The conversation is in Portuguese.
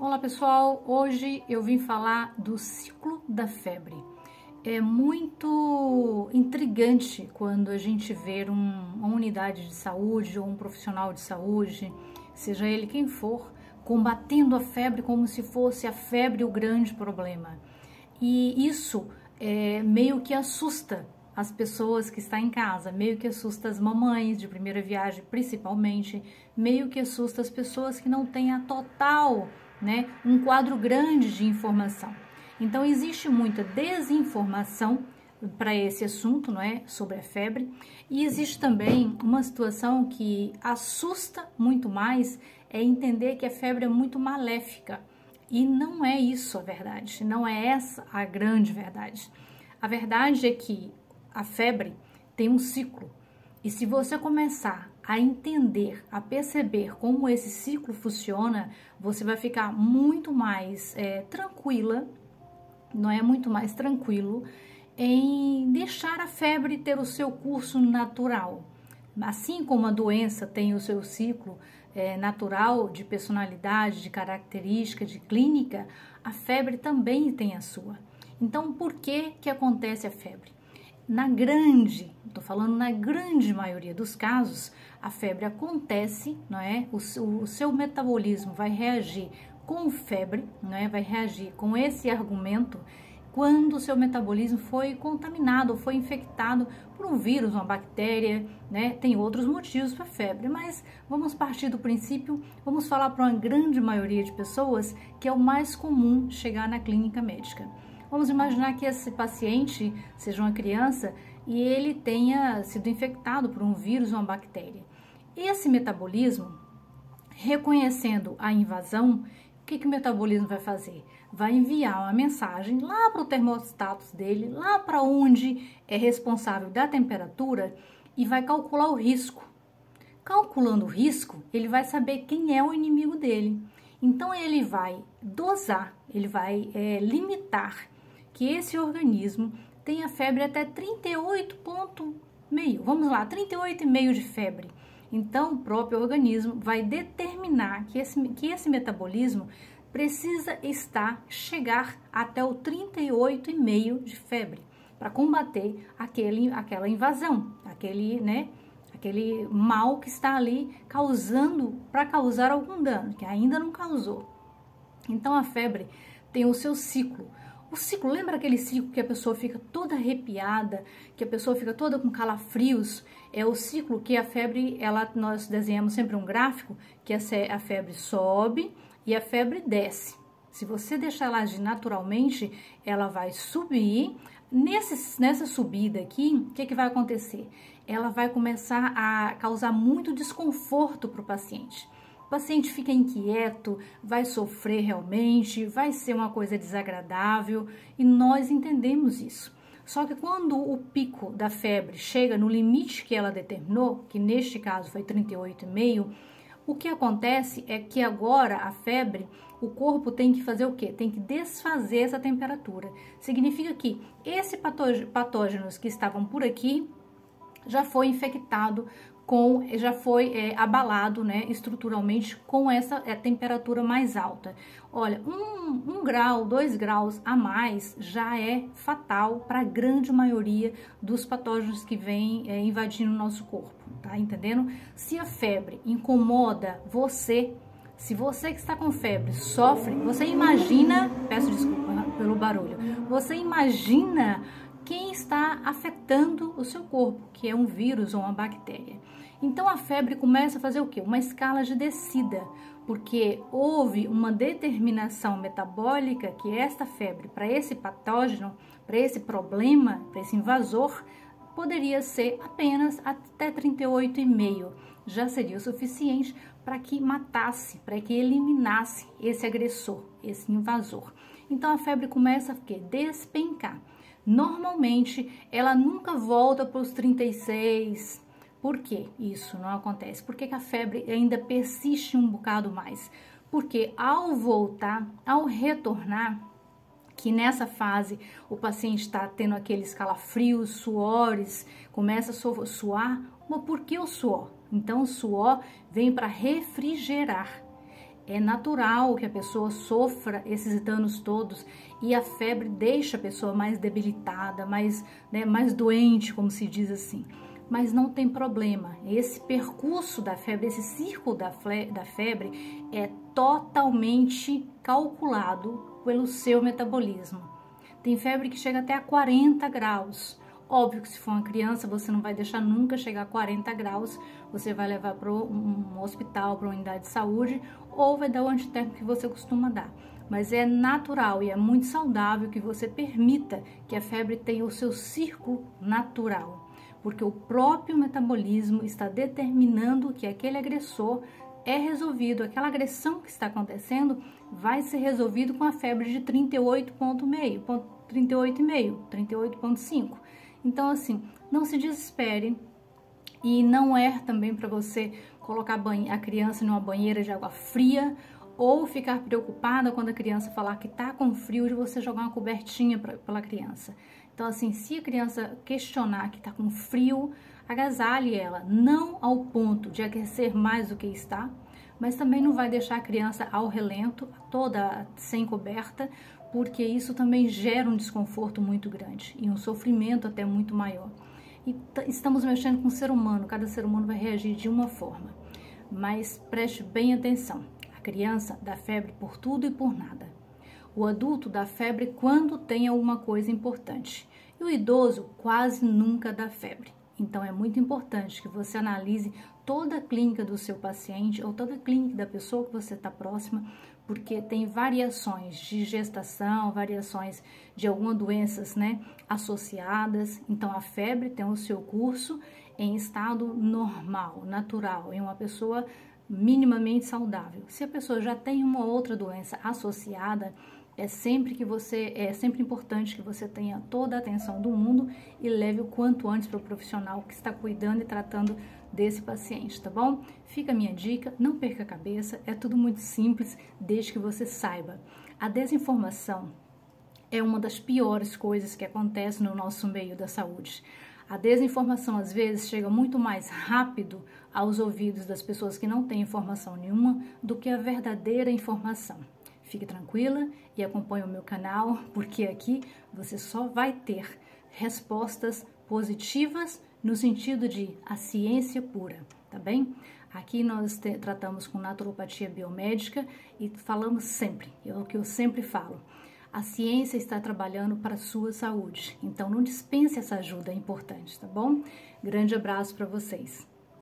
Olá pessoal, hoje eu vim falar do ciclo da febre. É muito intrigante quando a gente vê uma unidade de saúde ou um profissional de saúde, seja ele quem for, combatendo a febre como se fosse a febre o grande problema. E isso meio que assusta as pessoas que estão em casa, meio que assusta as mamães de primeira viagem, principalmente, meio que assusta as pessoas que não têm a total, um quadro grande de informação. Então existe muita desinformação para esse assunto, sobre a febre, e existe também uma situação que assusta muito mais, é entender que a febre é muito maléfica. E não é isso a verdade, não é essa a grande verdade. A verdade é que a febre tem um ciclo, e se você começar a entender, a perceber como esse ciclo funciona, você vai ficar muito mais tranquila, muito mais tranquilo em deixar a febre ter o seu curso natural. Assim como a doença tem o seu ciclo natural de personalidade, de característica, de clínica, a febre também tem a sua. Então, por que acontece a febre? Estou falando na grande maioria dos casos, a febre acontece, o seu metabolismo vai reagir com febre, vai reagir com esse argumento quando o seu metabolismo foi contaminado, foi infectado por um vírus, uma bactéria, tem outros motivos para febre, mas vamos partir do princípio, vamos falar para uma grande maioria de pessoas que é o mais comum chegar na clínica médica. Vamos imaginar que esse paciente seja uma criança e ele tenha sido infectado por um vírus ou uma bactéria. Esse metabolismo, reconhecendo a invasão, o que o metabolismo vai fazer? Vai enviar uma mensagem lá para o termostato dele, lá para onde é responsável da temperatura, e vai calcular o risco. Calculando o risco, ele vai saber quem é o inimigo dele. Então ele vai dosar, ele vai limitar que esse organismo tenha febre até 38,5, vamos lá, 38,5 de febre. Então, o próprio organismo vai determinar que esse metabolismo precisa chegar até o 38,5 de febre para combater aquela invasão, aquele mal que está ali para causar algum dano, que ainda não causou. Então, a febre tem o seu ciclo. O ciclo, lembra aquele ciclo que a pessoa fica toda arrepiada, que a pessoa fica toda com calafrios? É o ciclo que a febre, nós desenhamos sempre um gráfico, que a febre sobe e a febre desce. Se você deixar ela agir naturalmente, ela vai subir. Nessa subida aqui, o que vai acontecer? Ela vai começar a causar muito desconforto para o paciente. O paciente fica inquieto, vai sofrer realmente, vai ser uma coisa desagradável e nós entendemos isso. Só que quando o pico da febre chega no limite que ela determinou, que neste caso foi 38,5, o que acontece é que agora a febre, o corpo tem que fazer o quê? Tem que desfazer essa temperatura. Significa que esses patógenos que estavam por aqui já foi infectado, já foi abalado estruturalmente com essa temperatura mais alta. Olha, 1 grau, 2 graus a mais já é fatal para a grande maioria dos patógenos que vêm invadindo o nosso corpo, tá entendendo? Se a febre incomoda você, se você que está com febre sofre, você imagina, peço desculpa pelo barulho, você imagina quem está afetando o seu corpo, que é um vírus ou uma bactéria. Então a febre começa a fazer o quê? Uma escala de descida, porque houve uma determinação metabólica que esta febre, para esse patógeno, para esse problema, para esse invasor, poderia ser apenas até 38,5. Já seria o suficiente para que matasse, para que eliminasse esse agressor, esse invasor. Então a febre começa a despencar. Normalmente, ela nunca volta para os 36. Por que isso não acontece? Por que a febre ainda persiste um bocado mais? Porque ao voltar, ao retornar, que nessa fase o paciente está tendo aqueles calafrios, suores, começa a suar, mas por que o suor? Então, o suor vem para refrigerar. É natural que a pessoa sofra esses danos todos e a febre deixa a pessoa mais debilitada, mais doente, como se diz assim. Mas não tem problema. Esse percurso da febre, esse círculo da febre é totalmente calculado pelo seu metabolismo. Tem febre que chega até a 40 graus. Óbvio que se for uma criança, você não vai deixar nunca chegar a 40 graus, você vai levar para um hospital, para uma unidade de saúde, ou vai dar o antitérmico que você costuma dar. Mas é natural e é muito saudável que você permita que a febre tenha o seu círculo natural, porque o próprio metabolismo está determinando que aquele agressor é resolvido, aquela agressão que está acontecendo vai ser resolvido com a febre de 38,5, 38,5. Então, assim, não se desespere e não é também para você colocar a criança numa banheira de água fria ou ficar preocupada quando a criança falar que tá com frio de você jogar uma cobertinha pela criança. Então, assim, se a criança questionar que tá com frio, agasalhe ela, não ao ponto de aquecer mais do que está, mas também não vai deixar a criança ao relento, toda sem coberta, porque isso também gera um desconforto muito grande e um sofrimento até muito maior. E estamos mexendo com o ser humano, cada ser humano vai reagir de uma forma, mas preste bem atenção, a criança dá febre por tudo e por nada. O adulto dá febre quando tem alguma coisa importante e o idoso quase nunca dá febre. Então é muito importante que você analise toda a clínica do seu paciente ou toda a clínica da pessoa que você está próxima, porque tem variações de gestação, variações de algumas doenças, associadas. Então a febre tem o seu curso em estado normal, natural, em uma pessoa minimamente saudável. Se a pessoa já tem uma outra doença associada, é sempre importante que você tenha toda a atenção do mundo e leve o quanto antes para o profissional que está cuidando e tratando desse paciente, tá bom? Fica a minha dica, não perca a cabeça, é tudo muito simples, desde que você saiba. A desinformação é uma das piores coisas que acontece no nosso meio da saúde. A desinformação, às vezes, chega muito mais rápido aos ouvidos das pessoas que não têm informação nenhuma do que a verdadeira informação. Fique tranquila e acompanhe o meu canal, porque aqui você só vai ter respostas positivas no sentido de a ciência pura, tá bem? Aqui nós tratamos com naturopatia biomédica e falamos sempre, é o que eu sempre falo, a ciência está trabalhando para a sua saúde, então não dispense essa ajuda, é importante, tá bom? Grande abraço para vocês.